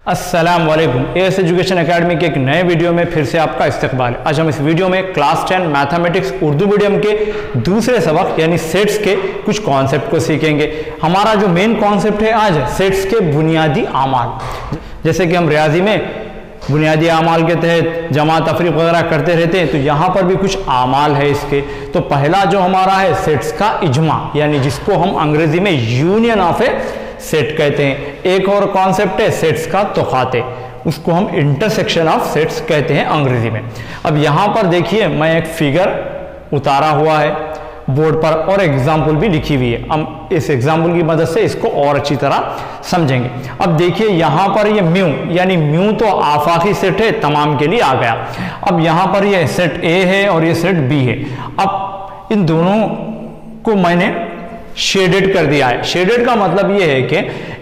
अस्सलाम वालेकुम। As education academy के एक नए वीडियो में फिर से आपका इस्तकबाल है। आज हम इस वीडियो में क्लास 10 मैथमेटिक्स उर्दू मीडियम के दूसरे सबक यानी सेट्स के कुछ कॉन्सेप्ट को सीखेंगे। हमारा जो मेन कॉन्सेप्ट है आज सेट्स के बुनियादी आमाल। जैसे कि हम रियाजी में बुनियादी आमाल के तहत जमा तफरीक वगैरह करते रहते हैं, तो यहाँ पर भी कुछ आमाल है इसके। तो पहला जो हमारा है सेट्स का इजमा, यानी जिसको हम अंग्रेजी में यूनियन ऑफ ए सेट कहते हैं। एक और कॉन्सेप्ट है सेट्स का तोखाते, उसको हम इंटरसेक्शन ऑफ सेट्स कहते हैं अंग्रेजी में। अब यहाँ पर देखिए मैं एक फिगर उतारा हुआ है बोर्ड पर और एग्जाम्पल भी लिखी हुई है। हम इस एग्जाम्पल की मदद से इसको और अच्छी तरह समझेंगे। अब देखिए यहाँ पर ये म्यू, यानी म्यू तो आफाकी सेट है, तमाम के लिए आ गया। अब यहाँ पर ये सेट ए है और ये सेट बी है। अब इन दोनों को मैंने शेडेड कर दिया है। शेडेड का मतलब ये है कि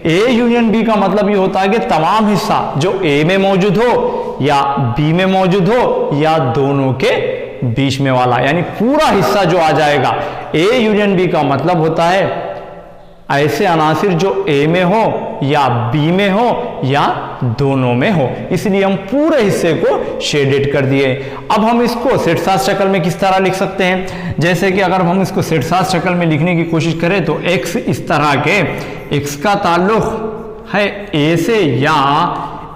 ए यूनियन बी का मतलब ये होता है कि तमाम हिस्सा जो ए में मौजूद हो या बी में मौजूद हो या दोनों के बीच में वाला, यानी पूरा हिस्सा जो आ जाएगा। ए यूनियन बी का मतलब होता है ऐसे अनासिर जो ए में हो या बी में हो या दोनों में हो, इसलिए हम पूरे हिस्से को शेडेड कर दिए। अब हम इसको सेट साथ शक्ल में किस तरह लिख सकते हैं? जैसे कि अगर हम इसको सेट साथ शक्ल में लिखने की कोशिश करें तो x इस तरह के, x का ताल्लुक है a से या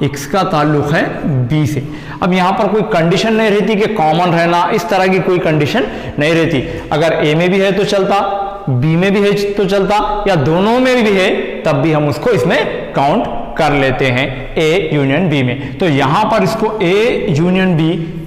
x का ताल्लुक है b से। अब यहाँ पर कोई कंडीशन नहीं रहती कि कॉमन रहना, इस तरह की कोई कंडीशन नहीं रहती। अगर a में भी है तो चलता, बी में भी है तो चलता, या दोनों में भी है तब भी हम उसको इसमें काउंट कर लेते हैं ए यूनियन बी में। तो यहां पर इसको ए यूनियन बी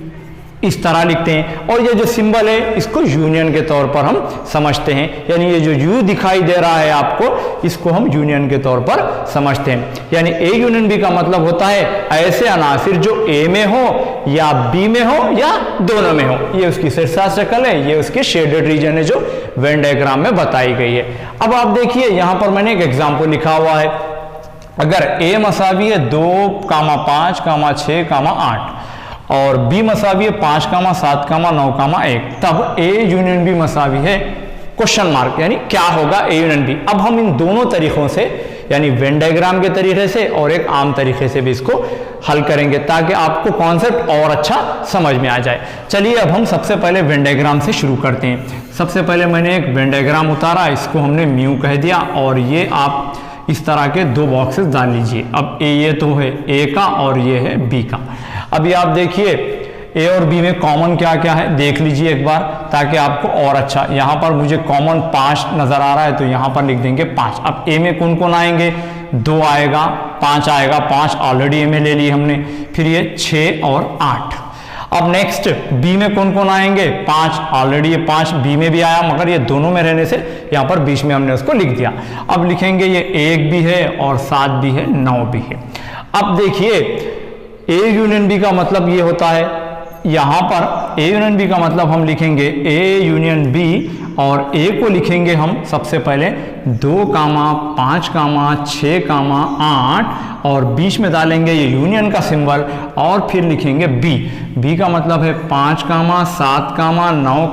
इस तरह लिखते हैं और ये जो सिंबल है इसको यूनियन के तौर पर हम समझते हैं, यानी ये जो यू दिखाई दे रहा है आपको, इसको हम यूनियन के तौर पर समझते हैं। यानी ए यूनियन बी का मतलब होता है ऐसे अनासिर जो ए में हो या बी में हो या दोनों में हो। ये उसकी सेट साथ शक्ल है, ये उसके शेडेड रीजन है जो वेन डायग्राम में बताई गई है। अब आप देखिए यहां पर मैंने एक एग्जाम्पल लिखा हुआ है। अगर ए मसावी है 2, 5, 6, 8 और बी मसावी है 5, 7, 9, 1, तब ए यूनियन बी मसावी है क्वेश्चन मार्क, यानी क्या होगा ए यूनियन बी। अब हम इन दोनों तरीकों से, यानी वेन डायग्राम के तरीके से और एक आम तरीके से भी इसको हल करेंगे ताकि आपको कॉन्सेप्ट और अच्छा समझ में आ जाए। चलिए अब हम सबसे पहले वेन डायग्राम से शुरू करते हैं। सबसे पहले मैंने एक वेन डायग्राम उतारा, इसको हमने म्यू कह दिया और ये आप इस तरह के दो बॉक्सेस डाल लीजिए। अब ये तो है ए का और ये है बी का। अभी आप देखिए ए और बी में कॉमन क्या क्या है देख लीजिए एक बार, ताकि आपको और अच्छा। यहाँ पर मुझे कॉमन 5 नजर आ रहा है तो यहाँ पर लिख देंगे 5। अब ए में कौन कौन आएंगे? 2 आएगा, 5 आएगा, 5 ऑलरेडी ए में ले ली हमने, फिर ये 6 और 8। अब नेक्स्ट बी में कौन कौन आएंगे? 5 ऑलरेडी, ये 5 बी में भी आया, मगर ये दोनों में रहने से यहाँ पर बीच में हमने उसको लिख दिया। अब लिखेंगे ये 1 भी है और 7 भी है, 9 भी है। अब देखिए ए यूनियन बी का मतलब ये होता है, यहाँ पर ए यूनियन बी का मतलब हम लिखेंगे ए यूनियन बी और ए को लिखेंगे हम सबसे पहले 2, 5, 6, 8 और बीच में डालेंगे ये यूनियन का सिंबल और फिर लिखेंगे बी। बी का मतलब है 5, 7, 9,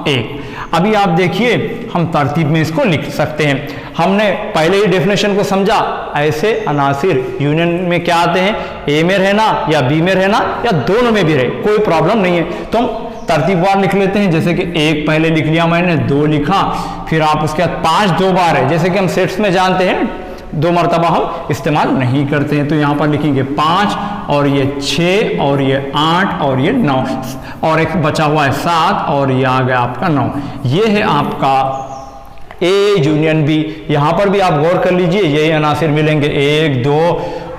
1। अभी आप देखिए हम तरतीब में इसको लिख सकते हैं। हमने पहले ही डेफिनेशन को समझा, ऐसे अनासिर यूनियन में क्या आते हैं? ए में रहना या बी में रहना या दोनों में भी रहे, कोई प्रॉब्लम नहीं है। तो हम तरतीबवार लिख लेते हैं। जैसे कि 1 पहले लिख लिया मैंने, 2 लिखा, फिर आप उसके बाद 5 2 बार है। जैसे कि हम सेट्स में जानते हैं 2 मरतबा हम इस्तेमाल नहीं करते हैं, तो यहाँ पर लिखेंगे 5 और ये 6 और ये 8 और ये 9 और एक बचा हुआ है 7 और ये आ गया आपका 9। ये है आपका ए यूनियन बी। यहाँ पर भी आप गौर कर लीजिए, यही अनासिर मिलेंगे 1, 2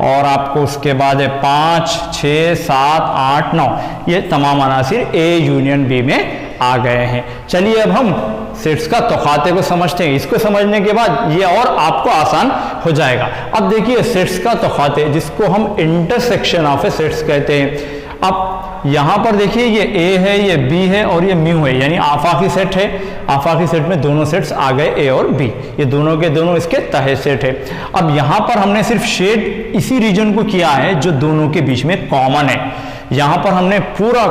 और आपको उसके बाद है 5, 6, 7, 8, 9। ये तमाम अनासिर ए यूनियन बी में आ गए हैं। चलिए अब हम सेट्स का तोखाते को समझते हैं। इसको समझने के बाद ये और आपको आसान हो जाएगा। अब देखिए सेट्स का तोखाते, जिसको हम इंटरसेक्शन ऑफ ए सेट्स कहते हैं। अब यहाँ पर देखिए ये ए है, ये बी है और ये म्यू है, यानी आफाकी सेट है। आफाकी सेट में दोनों सेट्स आ गए ए और बी, ये दोनों के दोनों इसके तहे सेट है। अब यहाँ पर हमने सिर्फ शेड इसी रीजन को किया है जो दोनों के बीच में कॉमन है। यहाँ पर हमने पूरा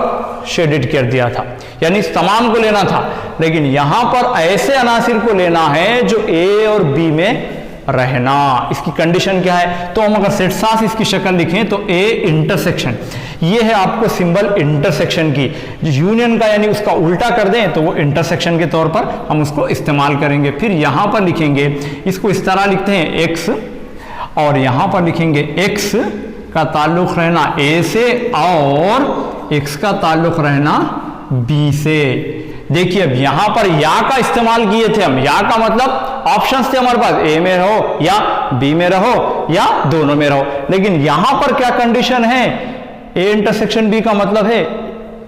शेडेड कर दिया था, यानी इस तमाम को लेना था, लेकिन यहाँ पर ऐसे अनासिर को लेना है जो ए और बी में रहना। इसकी कंडीशन क्या है, तो हम अगर सेट सास इसकी शक्ल लिखें तो ए इंटरसेक्शन, ये है आपको सिंबल इंटरसेक्शन की। यूनियन का यानी उसका उल्टा कर दें तो वो इंटरसेक्शन के तौर पर हम उसको इस्तेमाल करेंगे। फिर यहां पर लिखेंगे, इसको इस तरह लिखते हैं एक्स, और यहां पर लिखेंगे एक्स का ताल्लुक रहना ए से और एक्स का ताल्लुक रहना बी से। देखिए अब यहां पर या का इस्तेमाल किए थे हम, या का मतलब ऑप्शंस थे हमारे पास, ए में रहो या बी में रहो या दोनों में रहो, लेकिन यहां पर क्या कंडीशन है, ए इंटरसेक्शन बी का मतलब है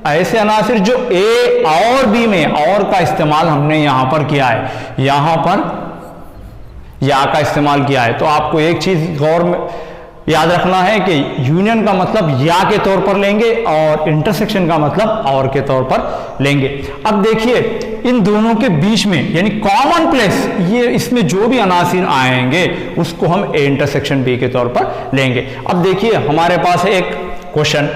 ऐसे अनासिर जो ए और बी में, और का इस्तेमाल हमने यहां पर किया है, यहां पर या का इस्तेमाल किया है। तो आपको एक चीज गौर में याद रखना है कि यूनियन का मतलब या के तौर पर लेंगे और इंटरसेक्शन का मतलब और के तौर पर लेंगे। अब देखिए इन दोनों के बीच में यानी कॉमन प्लेस, ये इसमें जो भी अनासिर आएंगे उसको हम ए इंटरसेक्शन बी के तौर पर लेंगे। अब देखिए हमारे पास है एक क्वेश्चन,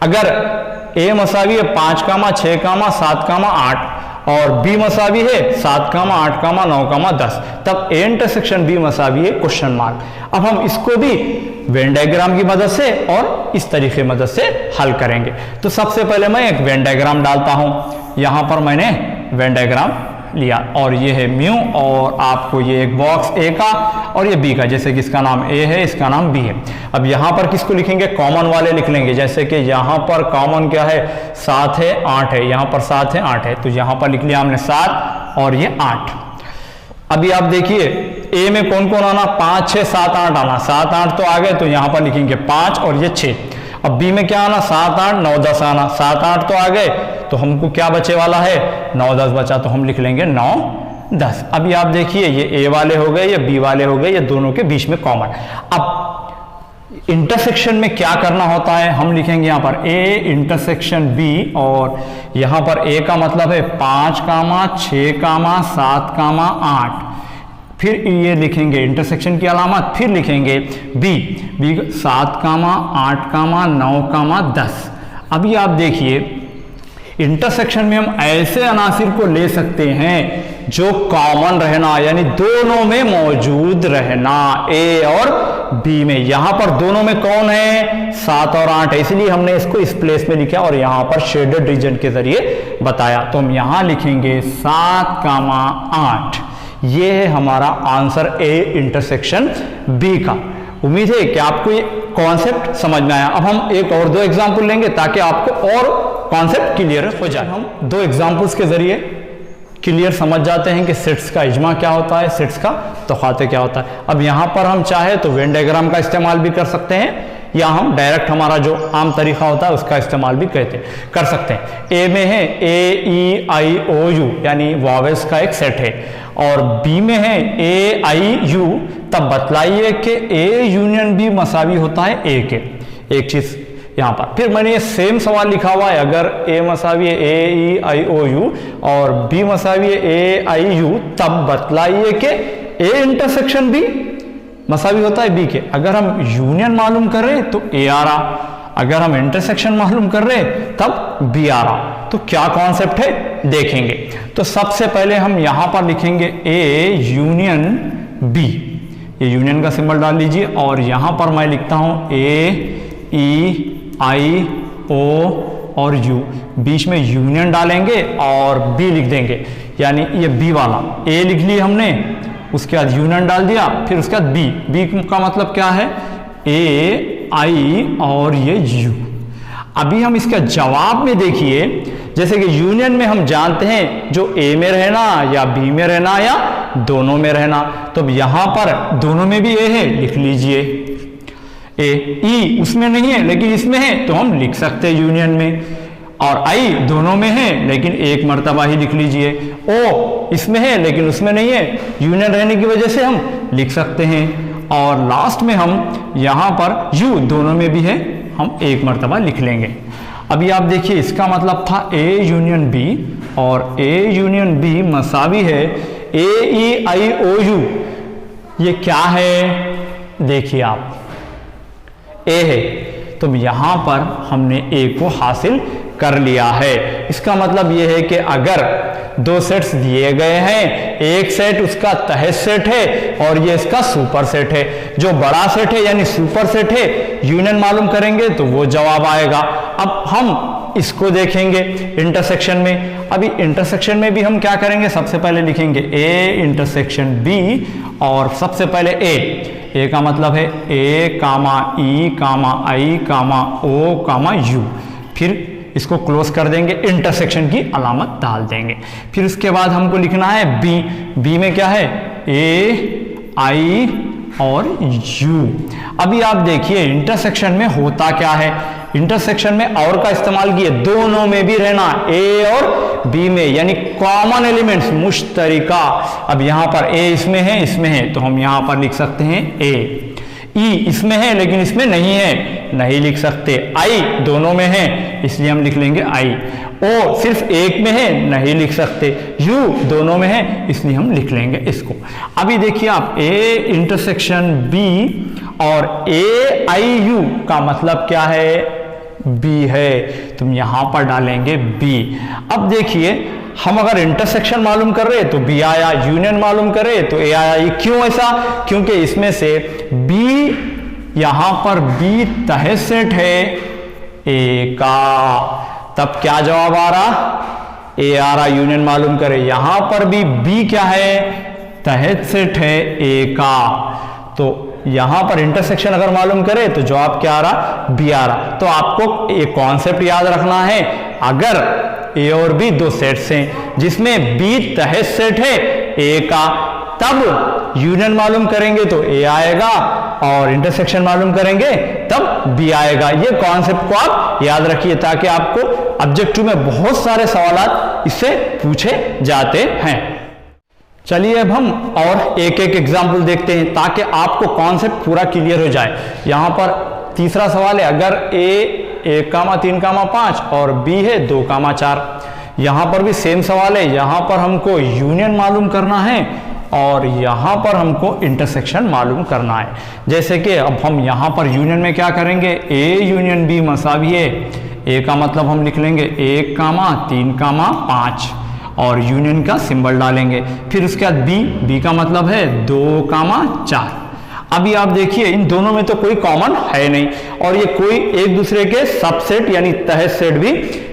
अगर ए मसावी है 5, 6, 7, 8 और बी मसावी है 7, 8, 9, 10, तब ए इंटरसेक्शन बी मसावी है क्वेश्चन मार्क। अब हम इसको भी वेन डायग्राम की मदद से और इस तरीके की मदद से हल करेंगे। तो सबसे पहले मैं एक वेन डायग्राम डालता हूं, यहां पर मैंने वेन डायग्राम लिया और ये है म्यू, और आपको ये एक बॉक्स ए का और ये बी का, जैसे कि इसका नाम ए है इसका नाम बी है। अब यहां पर किसको लिखेंगे, कॉमन वाले लिख लेंगे, जैसे कि यहां पर कॉमन क्या है 7 है 8 है, यहां पर 7 है 8 है, तो यहां पर लिख लिया हमने 7 और ये 8। अभी आप देखिए ए में कौन कौन आना, 5, 6, 7, 8 आना, 7, 8 तो आ गए तो यहां पर लिखेंगे 5 और ये 6। अब बी में क्या आना, 7, 8, 9, 10 आना, 7, 8 तो आ गए तो हमको क्या बचे वाला है 9, 10 बचा, तो हम लिख लेंगे 9, 10। अभी आप देखिए ये ए वाले हो गए, ये बी वाले हो गए, ये दोनों के बीच में कॉमन। अब इंटरसेक्शन में क्या करना होता है, हम लिखेंगे यहां पर ए इंटरसेक्शन बी, और यहां पर ए का मतलब है 5, 6, 7, 8, फिर ये लिखेंगे इंटरसेक्शन की अलामत, फिर लिखेंगे बी 7, 8, 9, 10। अभी आप देखिए इंटरसेक्शन में हम ऐसे अनासिर को ले सकते हैं जो कॉमन रहना यानी दोनों में मौजूद रहना, ए और बी में। यहां पर दोनों में कौन है 7 और 8 है, इसलिए हमने इसको इस प्लेस में लिखा और यहां पर शेडेड रीजन के जरिए बताया। तो हम यहां लिखेंगे 7, 8, ये है हमारा आंसर ए इंटरसेक्शन बी का। उम्मीद है कि आपको ये कॉन्सेप्ट समझ में आया। अब हम एक और 2 एग्जाम्पल लेंगे ताकि आपको और कॉन्सेप्ट क्लियर हो जाए। हम 2 एग्जाम्पल्स के जरिए क्लियर समझ जाते हैं कि सेट्स का इज्मा क्या होता है, सेट्स का तोखाते क्या होता है। अब यहां पर हम चाहे तो वेन डायग्राम का इस्तेमाल भी कर सकते हैं, या हम डायरेक्ट हमारा जो आम तरीका होता है उसका इस्तेमाल भी कर सकते हैं। ए में है ए, ई, आई, ओ, यू यानी वॉवेल्स का एक सेट है, और बी में है ए, आई, यू, तब बतलाइए कि ए यूनियन बी मसावी होता है ए के। एक चीज यहां पर फिर मैंने ये सेम सवाल लिखा हुआ है, अगर ए मसावी है ए, ई, आई, ओ, यू और बी मसावी है ए, आई, यू, तब बतलाइए कि ए इंटरसेक्शन बी मसावी होता है बी के। अगर हम यूनियन मालूम कर रहे तो ए आ रहा, अगर हम इंटरसेक्शन मालूम कर रहे तब बी आ रहा। तो क्या कॉन्सेप्ट है देखेंगे। तो सबसे पहले हम यहां पर लिखेंगे ए यूनियन बी, ये यूनियन का सिंबल डाल लीजिए, और यहां पर मैं लिखता हूं ए, ई, आई, ओ और यू, बीच में यूनियन डालेंगे और बी लिख देंगे, यानी ये बी वाला ए लिख लिया हमने, उसके बाद यूनियन डाल दिया, फिर उसके बाद बी। बी का मतलब क्या है ए, आई और ये यू। अभी हम इसका जवाब में देखिए, जैसे कि यूनियन में हम जानते हैं जो ए में रहना या बी में रहना या दोनों में रहना, तो यहां पर दोनों में भी ए है, लिख लीजिए ए। ई उसमें नहीं है लेकिन इसमें है तो हम लिख सकते हैं यूनियन में, और आई दोनों में है लेकिन एक मर्तबा ही लिख लीजिए। ओ इसमें है लेकिन उसमें नहीं है, यूनियन रहने की वजह से हम लिख सकते हैं, और लास्ट में हम यहां पर यू दोनों में भी है, हम एक मर्तबा लिख लेंगे। अभी आप देखिए इसका मतलब था ए यूनियन बी, और ए यूनियन बी मसावी है ए, ई, आई, ओ, यू। ये क्या है देखिए आप ए है, तो यहां पर हमने ए को हासिल कर लिया है। इसका मतलब ये है कि अगर दो सेट्स दिए गए हैं, एक सेट उसका तहत सेट है और ये इसका सुपर सेट है, जो बड़ा सेट है यानी सुपर सेट है यूनियन मालूम करेंगे तो वो जवाब आएगा। अब हम इसको देखेंगे इंटरसेक्शन में। अभी इंटरसेक्शन में भी हम क्या करेंगे, सबसे पहले लिखेंगे ए इंटरसेक्शन बी और सबसे पहले ए का मतलब है ए कामा ई कामा आई कामा ओ कामा यू, फिर इसको क्लोज कर देंगे, इंटरसेक्शन की अलामत डाल देंगे। फिर उसके बाद हमको लिखना है बी में क्या है ए आई और यू। अभी आप देखिए इंटरसेक्शन में होता क्या है, इंटरसेक्शन में और का इस्तेमाल किए, दोनों में भी रहना ए और बी में, यानी कॉमन एलिमेंट्स मुश्तरिका। अब यहां पर ए इसमें है तो हम यहां पर लिख सकते हैं ए। ई इसमें है लेकिन इसमें नहीं है, नहीं लिख सकते। आई दोनों में है इसलिए हम लिख लेंगे आई। ओ सिर्फ एक में है, नहीं लिख सकते। यू दोनों में है इसलिए हम लिख लेंगे इसको। अभी देखिए आप ए इंटरसेक्शन बी और ए आई यू का मतलब क्या है, बी है, तुम यहां पर डालेंगे बी। अब देखिए हम अगर इंटरसेक्शन मालूम कर रहे तो बी आया, यूनियन मालूम करे तो ए आया। ये क्यों ऐसा, क्योंकि इसमें से बी, यहां पर बी तहत सेट है ए का, तब क्या जवाब आ रहा, ए आ रहा, यूनियन मालूम करे। यहां पर भी बी क्या है, तहत सेट है ए का, तो यहां पर इंटरसेक्शन अगर मालूम करे तो जवाब क्या आ रहा, बी आ रहा। तो आपको एक कॉन्सेप्ट याद रखना है, अगर ए और बी दो सेट्स हैं जिसमें बी तहत सेट है ए का, तब यूनियन मालूम करेंगे तो ए आएगा और इंटरसेक्शन मालूम करेंगे तब बी आएगा। ये कॉन्सेप्ट को आप याद रखिए ताकि आपको ऑब्जेक्टिव में बहुत सारे सवाल इससे पूछे जाते हैं। चलिए अब हम और एक एक एग्जाम्पल देखते हैं ताकि आपको कॉन्सेप्ट पूरा क्लियर हो जाए। यहां पर तीसरा सवाल है, अगर ए 1,3,5 और बी है 2,4। यहां पर भी सेम सवाल है, यहां पर हमको यूनियन मालूम करना है और यहां पर हमको इंटरसेक्शन मालूम करना है। जैसे कि अब हम यहां पर यूनियन में क्या करेंगे, ए यूनियन बी मसावी है। ए का मतलब हम लिख लेंगे 1,3,5 और यूनियन का सिंबल डालेंगे। फिर उसके बाद बी का मतलब है 2,4। अभी आप देखिए इन दोनों में तो कोई कॉमन है नहीं और ये कोई एक दूसरे के सबसेट यानी तहत सेट भी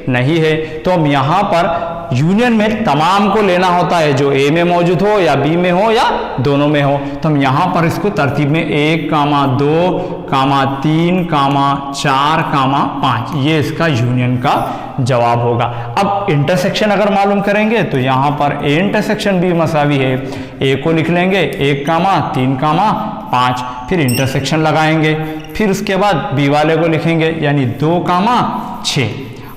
नहीं है। तो हम यहाँ पर यूनियन में तमाम को लेना होता है, जो ए में मौजूद हो या बी में हो या दोनों में हो। तो हम यहाँ पर इसको तरतीब में 1,2,3,4,5 ये इसका यूनियन का जवाब होगा। अब इंटरसेक्शन अगर मालूम करेंगे तो यहाँ पर ए इंटरसेक्शन बी मसावी है, ए को लिख लेंगे 1,3,5, फिर इंटरसेक्शन लगाएंगे, फिर उसके बाद बी वाले को लिखेंगे यानी 2,6।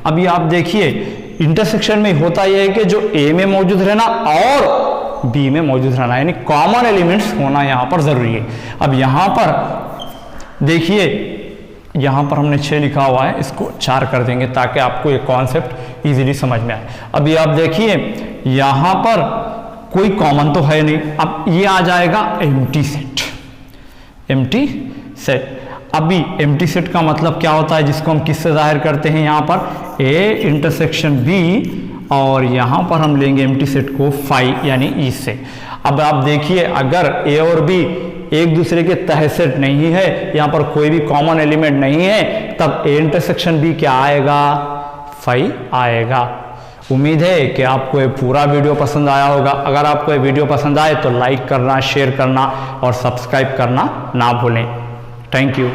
अभी आप देखिए इंटरसेक्शन में होता यह है कि जो ए में मौजूद रहना और बी में मौजूद रहना यानी कॉमन एलिमेंट्स होना यहाँ पर जरूरी है। अब यहाँ पर देखिए यहाँ पर हमने 6 लिखा हुआ है, इसको 4 कर देंगे ताकि आपको ये कॉन्सेप्ट इजीली समझ में आए। अभी आप देखिए यहाँ पर कोई कॉमन तो है नहीं, अब ये आ जाएगा एम्प्टी सेट। एम्प्टी सेट, अभी एम्प्टी सेट का मतलब क्या होता है, जिसको हम किससे जाहिर करते हैं, यहाँ पर ए इंटरसेक्शन बी और यहाँ पर हम लेंगे एम्प्टी सेट को फाई यानी ई से। अब आप देखिए अगर ए और बी एक दूसरे के तहत सेट नहीं है, यहाँ पर कोई भी कॉमन एलिमेंट नहीं है, तब ए इंटरसेक्शन बी क्या आएगा, फाई आएगा। उम्मीद है कि आपको ये पूरा वीडियो पसंद आया होगा। अगर आपको ये वीडियो पसंद आए तो लाइक करना, शेयर करना और सब्सक्राइब करना ना भूलें। Thank you.